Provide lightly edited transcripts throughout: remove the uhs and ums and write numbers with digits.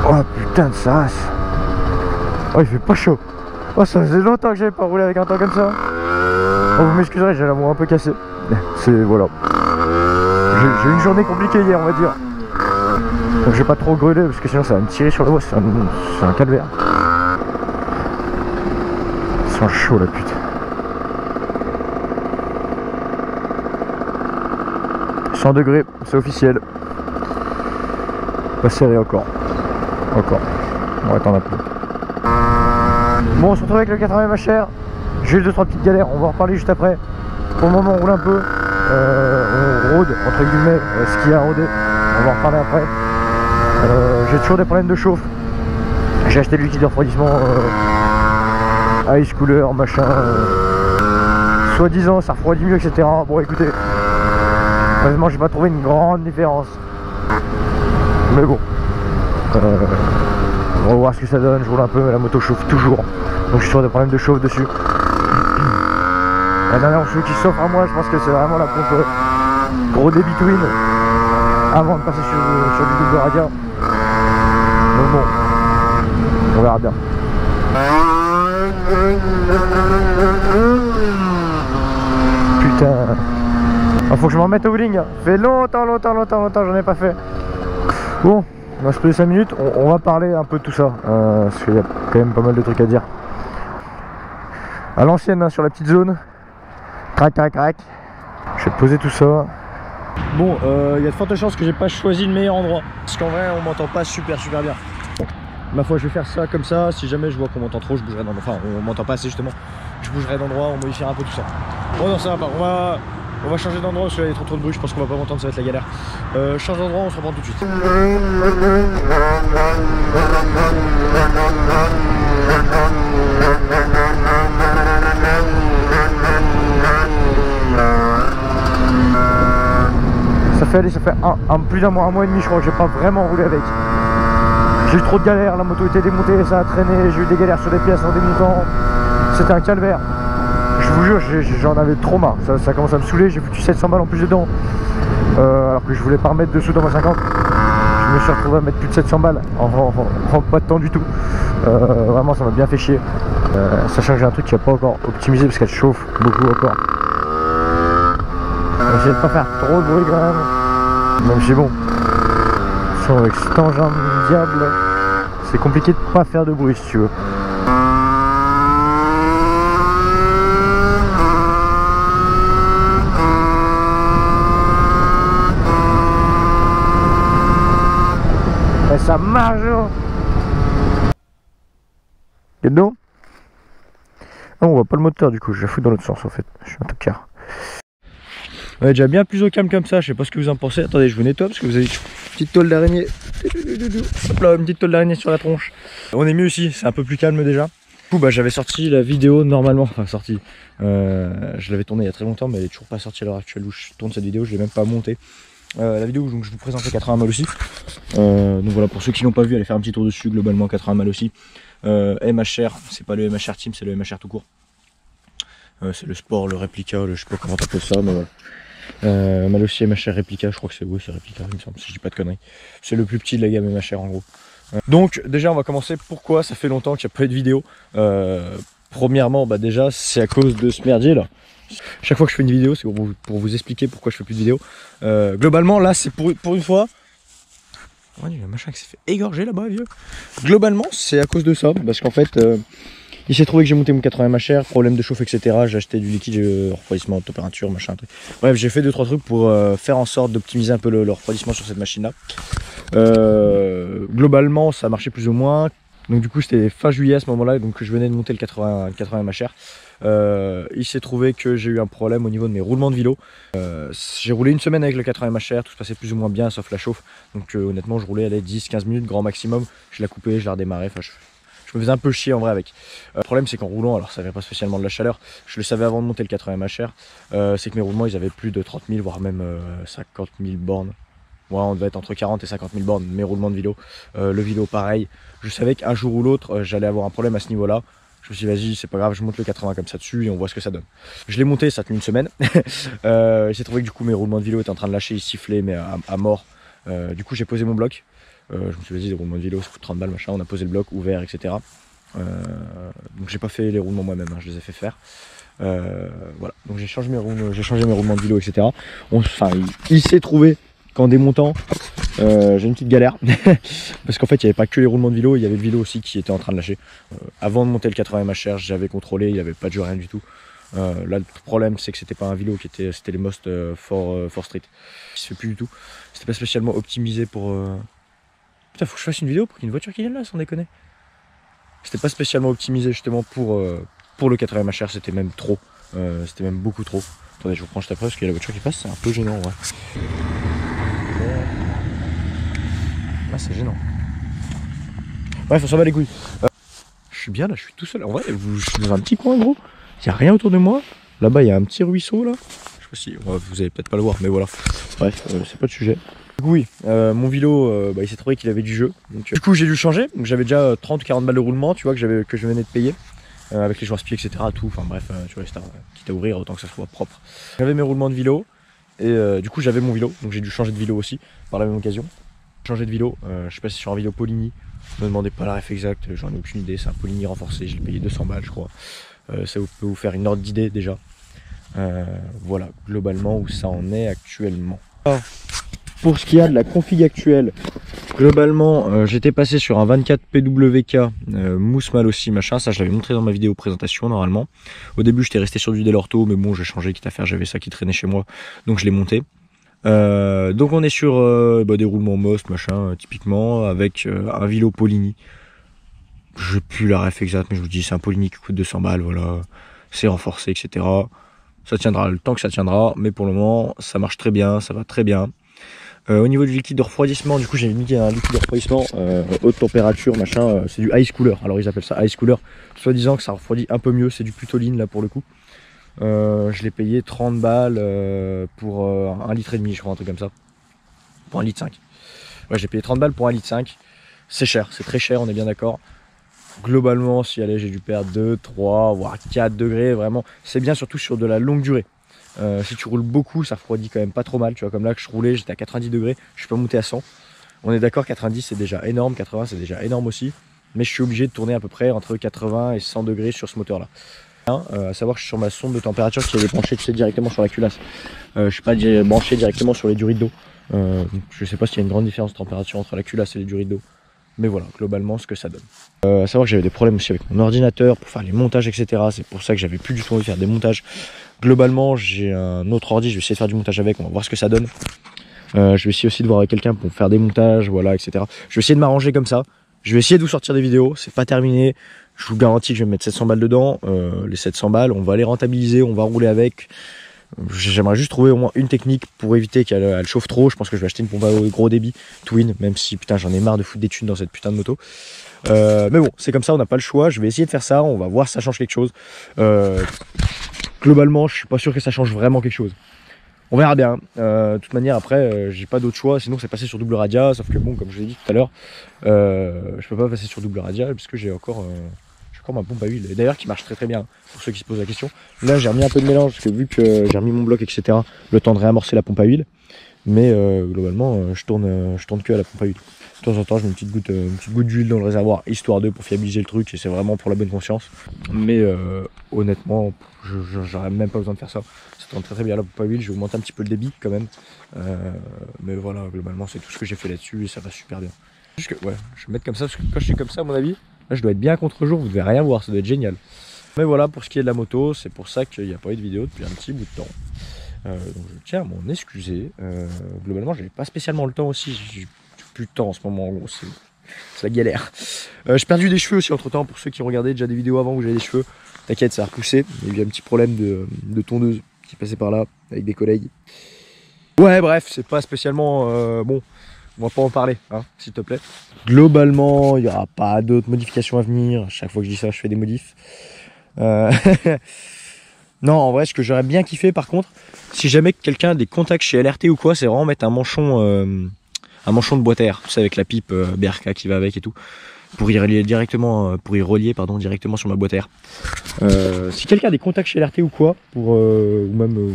Oh putain de sa race. Oh il fait pas chaud. Oh ça faisait longtemps que j'avais pas roulé avec un temps comme ça. Oh vous m'excuserez, j'ai la voix un peu cassée. C'est voilà. J'ai eu une journée compliquée hier on va dire. Donc j'ai pas trop grelé parce que sinon ça va me tirer sur la voie, c'est un calvaire. Ils sont chauds la pute. 100 degrés, c'est officiel. Pas serré encore. On va attendre un peu. Bon on se retrouve avec le 80 HR. J'ai eu 2-3 petites galères, on va en reparler juste après. Pour le moment on roule un peu. On rôde entre guillemets ce qu'il y a à rôder. On va en reparler après. J'ai toujours des problèmes de chauffe. J'ai acheté le liquide de refroidissement ice cooler machin. Soi-disant ça refroidit mieux etc. Bon écoutez. Honnêtement j'ai pas trouvé une grande différence. Mais bon. On va voir ce que ça donne, je roule un peu mais la moto chauffe toujours. Donc je suis sur des problèmes de chauffe dessus. La dernière chose qui s'offre à moi je pense que c'est vraiment la pompe gros débit twin. Avant de passer sur du double radia. Donc bon. On verra bien. Putain. Ah, faut que je m'en remette au bowling. Ça fait longtemps j'en ai pas fait. Bon. On va se poser 5 minutes, on va parler un peu de tout ça, parce qu'il y a quand même pas mal de trucs à dire. À l'ancienne, hein, sur la petite zone, crac. Je vais te poser tout ça. Bon, il y a de fortes chances que j'ai pas choisi le meilleur endroit, parce qu'en vrai on m'entend pas super bien. Bon, ma foi je vais faire ça comme ça, si jamais je vois qu'on m'entend trop, je bougerai d'endroit, enfin on m'entend pas assez justement, je bougerai d'endroit, on modifiera un peu tout ça. Bon non ça va pas, on va changer d'endroit parce qu'il y a trop de bruit, je pense qu'on va pas m'entendre, ça va être la galère. Change d'endroit, on se reprend tout de suite. Ça fait plus d'un mois, un mois et demi je crois que j'ai pas vraiment roulé avec. J'ai eu trop de galères, la moto était démontée, ça a traîné, j'ai eu des galères sur des pièces en démontant. C'était un calvaire. Je vous jure, j'en avais trop marre, ça commence à me saouler, j'ai foutu 700 balles en plus dedans. Alors que je voulais pas remettre dessous dans ma 50. Je me suis retrouvé à mettre plus de 700 balles en pas de temps du tout. Vraiment ça m'a bien fait chier. Sachant que j'ai un truc qui n'a pas encore optimisé parce qu'elle chauffe beaucoup encore. On va essayer de pas faire trop de bruit quand même. Même si bon, avec cet engin diable, c'est compliqué de pas faire de bruit si tu veux. Et ça marche. Et donc on voit pas le moteur du coup, je la fous dans l'autre sens en fait, je suis un tocard. Ouais, déjà bien plus au calme comme ça, je sais pas ce que vous en pensez. Attendez, je vous nettoie parce que vous avez une petite toile d'araignée. Hop là, une petite toile d'araignée sur la tronche. On est mieux ici, c'est un peu plus calme déjà. Du coup, bah, j'avais sorti la vidéo normalement, enfin sorti. Je l'avais tournée il y a très longtemps, mais elle est toujours pas sortie à l'heure actuelle où je tourne cette vidéo, je l'ai même pas montée. La vidéo où donc, je vous présente le 80 mal aussi. Donc voilà, pour ceux qui l'ont pas vu, allez faire un petit tour dessus. Globalement, 80 mal aussi. MHR, c'est pas le MHR Team, c'est le MHR tout court. C'est le sport, le réplica, je sais pas comment t'appelles ça, mais voilà. Mal aussi MHR réplica, je crois que c'est oui, c'est réplica, il me semble, si je dis pas de conneries. C'est le plus petit de la gamme MHR en gros. Donc déjà on va commencer, pourquoi ça fait longtemps qu'il n'y a pas eu de vidéo. Premièrement, bah déjà c'est à cause de ce merdier là. Chaque fois que je fais une vidéo, c'est pour vous expliquer pourquoi je fais plus de vidéos. Globalement là c'est pour une fois. Oh, il y a un machin qui s'est fait égorger là-bas vieux. Globalement c'est à cause de ça, parce qu'en fait il s'est trouvé que j'ai monté mon 80 HR, problème de chauffe etc. J'ai acheté du liquide refroidissement, température, machin truc. Bref, j'ai fait 2-3 trucs pour faire en sorte d'optimiser un peu le refroidissement sur cette machine là. Globalement ça a marché plus ou moins. Donc du coup c'était fin juillet à ce moment là, donc je venais de monter le 80 HR. Il s'est trouvé que j'ai eu un problème au niveau de mes roulements de vélo. J'ai roulé une semaine avec le 80 HR, tout se passait plus ou moins bien sauf la chauffe. Donc honnêtement je roulais à 10-15 minutes grand maximum. Je l'ai coupé, je l'ai redémarré, enfin, je me faisais un peu chier en vrai avec. Le problème c'est qu'en roulant, alors ça n'avait pas spécialement de la chaleur, je le savais avant de monter le 80 HR, c'est que mes roulements ils avaient plus de 30 000 voire même 50 000 bornes. Ouais, on devait être entre 40 et 50 000 bornes, mes roulements de vélo. Le vélo pareil, je savais qu'un jour ou l'autre j'allais avoir un problème à ce niveau là. Je me suis dit vas-y c'est pas grave, je monte le 80 comme ça dessus et on voit ce que ça donne. Je l'ai monté, ça a tenu une semaine. Il s'est trouvé que du coup mes roulements de vélo étaient en train de lâcher, ils sifflaient mais à mort. Du coup j'ai posé mon bloc. Je me suis dit vas-y, des roulements de vélo ça coûte 30 balles machin, on a posé le bloc ouvert etc. Donc j'ai pas fait les roulements moi-même, hein, je les ai fait faire. Voilà, donc j'ai changé mes roulements de vélo etc. Enfin il s'est trouvé qu'en démontant j'ai une petite galère parce qu'en fait il n'y avait pas que les roulements de vélo, il y avait le vélo aussi qui était en train de lâcher. Avant de monter le 80 MHR j'avais contrôlé, il n'y avait pas de jeu rien du tout. Là le problème c'est que c'était pas un vélo c'était les Most for Street qui se fait plus du tout, c'était pas spécialement optimisé pour putain faut que je fasse une vidéo pour qu'il y ait une voiture qui vienne là sans déconner. C'était pas spécialement optimisé justement pour le 80 MHR, c'était même trop, c'était même beaucoup trop. Attendez je vous prends juste après parce qu'il y a la voiture qui passe, c'est un peu gênant ouais. Ah c'est gênant. Bref on s'en bat les couilles. Je suis bien là, je suis tout seul. En vrai je suis dans un petit coin gros. Il n'y a rien autour de moi. Là-bas il y a un petit ruisseau là. Je sais pas si vous allez peut-être pas le voir mais voilà. Bref c'est pas le sujet. Du coup oui, mon vélo il s'est trouvé qu'il avait du jeu. Donc, du coup j'ai dû le changer. Donc j'avais déjà 30 ou 40 balles de roulement, tu vois, que je venais de payer. Avec les joints-pieds etc. Tout. Enfin bref, tu vois, quitte à ouvrir autant que ça soit propre. J'avais mes roulements de vélo. Et du coup j'avais mon vélo. Donc j'ai dû changer de vélo aussi par la même occasion. Changer de vélo, je suis passé sur un vélo Polini. Ne me demandez pas la ref exacte, j'en ai aucune idée. C'est un Polini renforcé, je l'ai payé 200 balles je crois. Ça peut vous faire une ordre d'idée déjà. Voilà globalement où ça en est actuellement. Alors, pour ce qui a de la config actuelle, globalement j'étais passé sur un 24 PWK mousse mal aussi machin, ça je l'avais montré dans ma vidéo présentation normalement. Au début j'étais resté sur du Delorto mais bon j'ai changé quitte à faire, j'avais ça qui traînait chez moi donc je l'ai monté. Donc on est sur des roulements Most machin typiquement avec un vélo Polini. Je n'ai plus la ref exacte mais je vous dis c'est un Polini qui coûte 200 balles, voilà, c'est renforcé etc. Ça tiendra le temps que ça tiendra mais pour le moment ça marche très bien, ça va très bien. Au niveau du liquide de refroidissement, du coup j'ai mis un liquide de refroidissement haute température machin, c'est du ice cooler, alors ils appellent ça ice cooler, soit disant que ça refroidit un peu mieux, c'est du Putoline là pour le coup. Je l'ai payé 30 balles pour 1,5 litre je crois, un truc comme ça, pour 1,5 litre. Ouais j'ai payé 30 balles pour 1,5 litre, c'est cher, c'est très cher, on est bien d'accord. Globalement si allez j'ai dû perdre 2, 3 voire 4 degrés, vraiment c'est bien surtout sur de la longue durée. Si tu roules beaucoup ça refroidit quand même pas trop mal, tu vois, comme là que je roulais j'étais à 90 degrés, je suis pas monté à 100. On est d'accord, 90 c'est déjà énorme, 80 c'est déjà énorme aussi, mais je suis obligé de tourner à peu près entre 80 et 100 degrés sur ce moteur là. À savoir que je suis sur ma sonde de température qui est branchée directement sur la culasse. Je suis pas branché directement sur les durits d'eau. Je sais pas s'il y a une grande différence de température entre la culasse et les durits d'eau. Mais voilà, globalement ce que ça donne. À savoir que j'avais des problèmes aussi avec mon ordinateur pour faire les montages etc. C'est pour ça que j'avais plus du tout envie de faire des montages. Globalement j'ai un autre ordi, je vais essayer de faire du montage avec, on va voir ce que ça donne. Je vais essayer aussi de voir avec quelqu'un pour faire des montages, voilà etc. Je vais essayer de m'arranger comme ça. Je vais essayer de vous sortir des vidéos, c'est pas terminé. Je vous garantis que je vais mettre 700 balles dedans. Les 700 balles, on va les rentabiliser, on va rouler avec. J'aimerais juste trouver au moins une technique pour éviter qu'elle chauffe trop. Je pense que je vais acheter une pompe à gros débit Twin, même si putain j'en ai marre de foutre des thunes dans cette putain de moto. Mais bon, c'est comme ça, on n'a pas le choix. Je vais essayer de faire ça, on va voir si ça change quelque chose. Globalement, je suis pas sûr que ça change vraiment quelque chose. On verra bien. De toute manière, après, j'ai pas d'autre choix. Sinon, c'est passer sur double radia. Sauf que bon, comme je l'ai dit tout à l'heure, je peux pas passer sur double radia puisque j'ai encore ma pompe à huile. Et d'ailleurs, qui marche très très bien. Pour ceux qui se posent la question. Là, j'ai remis un peu de mélange parce que vu que j'ai remis mon bloc, etc. Le temps de réamorcer la pompe à huile. Mais globalement, je tourne que à la pompe à huile. De temps en temps, je mets une petite goutte d'huile dans le réservoir histoire de pour fiabiliser le truc et c'est vraiment pour la bonne conscience. Mais honnêtement, j'aurais même pas besoin de faire ça. Ça tourne très très bien la pompe à huile. Je vais augmenter un petit peu le débit quand même. Mais voilà, globalement, c'est tout ce que j'ai fait là-dessus et ça va super bien. Juste que, ouais, je vais mettre comme ça parce que quand je suis comme ça, à mon avis, là, je dois être bien à contre-jour. Vous devez rien voir, ça doit être génial. Mais voilà, pour ce qui est de la moto, c'est pour ça qu'il n'y a pas eu de vidéo depuis un petit bout de temps. Donc je tiens à m'en excuser. Globalement, j'avais pas spécialement le temps aussi. J'ai plus de temps en ce moment, en gros, c'est la galère. J'ai perdu des cheveux aussi entre temps. Pour ceux qui ont regardé déjà des vidéos avant où j'avais des cheveux, t'inquiète, ça a repoussé. Il y a eu un petit problème de tondeuse qui passait par là avec des collègues. Ouais, bref, c'est pas spécialement bon. On va pas en parler, hein, s'il te plaît. Globalement, il n'y aura pas d'autres modifications à venir. Chaque fois que je dis ça, je fais des modifs. Non, en vrai, ce que j'aurais bien kiffé, par contre, si jamais quelqu'un a des contacts chez LRT ou quoi, c'est vraiment mettre un manchon de boîte à air, tu sais, avec la pipe BRK qui va avec et tout, pour y relier directement, directement sur ma boîte à air. Si quelqu'un a des contacts chez LRT ou quoi, ou même,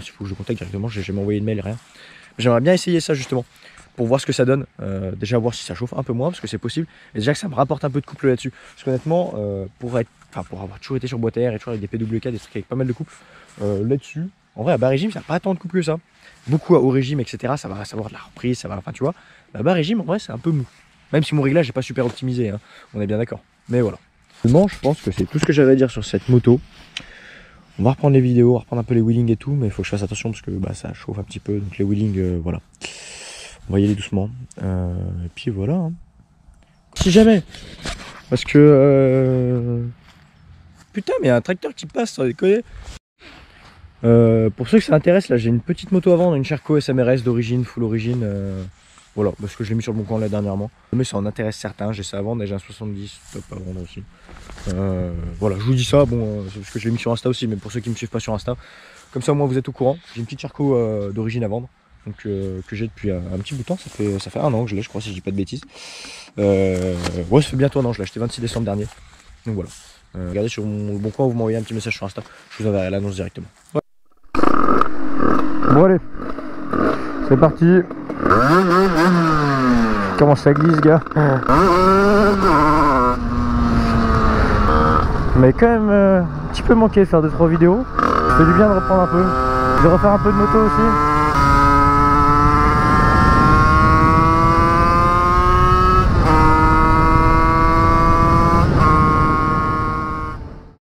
s'il faut que je contacte directement, j'ai jamais envoyé de mail, rien. J'aimerais bien essayer ça justement. pour voir ce que ça donne. Déjà voir si ça chauffe un peu moins parce que c'est possible. Et déjà que ça me rapporte un peu de couple là-dessus. Parce qu'honnêtement, pour avoir toujours été sur boîte à air et toujours avec des PWK, des trucs avec pas mal de couple, là-dessus, en vrai à bas régime ça n'a pas tant de couple que ça. Beaucoup à haut régime, etc. Ça va savoir de la reprise, ça va, enfin tu vois. À bas régime en vrai c'est un peu mou. Même si mon réglage n'est pas super optimisé, hein, on est bien d'accord. Mais voilà. Je pense que c'est tout ce que j'avais à dire sur cette moto. On va reprendre les vidéos, on va reprendre un peu les wheelings et tout, mais il faut que je fasse attention parce que bah, ça chauffe un petit peu. Donc les wheelings, voilà. On va y aller doucement. Et puis voilà. Hein. Si jamais. Parce que... Putain, mais il y a un tracteur qui passe, sans déconner. Pour ceux que ça intéresse, là j'ai une petite moto à vendre, une Sherco SMRS d'origine, full origine. Voilà, parce que je l'ai mis sur le bon coin là dernièrement. Mais ça en intéresse certains, j'ai ça à vendre et j'ai un 70 top à vendre aussi. Voilà, je vous dis ça, bon, c'est parce que je l'ai mis sur Insta aussi, mais pour ceux qui ne me suivent pas sur Insta, comme ça au moins vous êtes au courant. J'ai une petite Sherco d'origine à vendre, donc que j'ai depuis un petit bout de temps, ça fait 1 an que je l'ai, je crois, si je dis pas de bêtises. Ouais, ça fait bientôt 1 an, je l'ai acheté 26 décembre dernier. Donc voilà. Regardez sur mon bon coin, vous m'envoyez un petit message sur Insta, je vous enverrai l'annonce directement. Ouais. Bon allez, c'est parti. Comment ça glisse, gars. Mais quand même un petit peu manqué de faire 2-3 vidéos. Ça fait du bien de reprendre un peu. Je vais refaire un peu de moto aussi.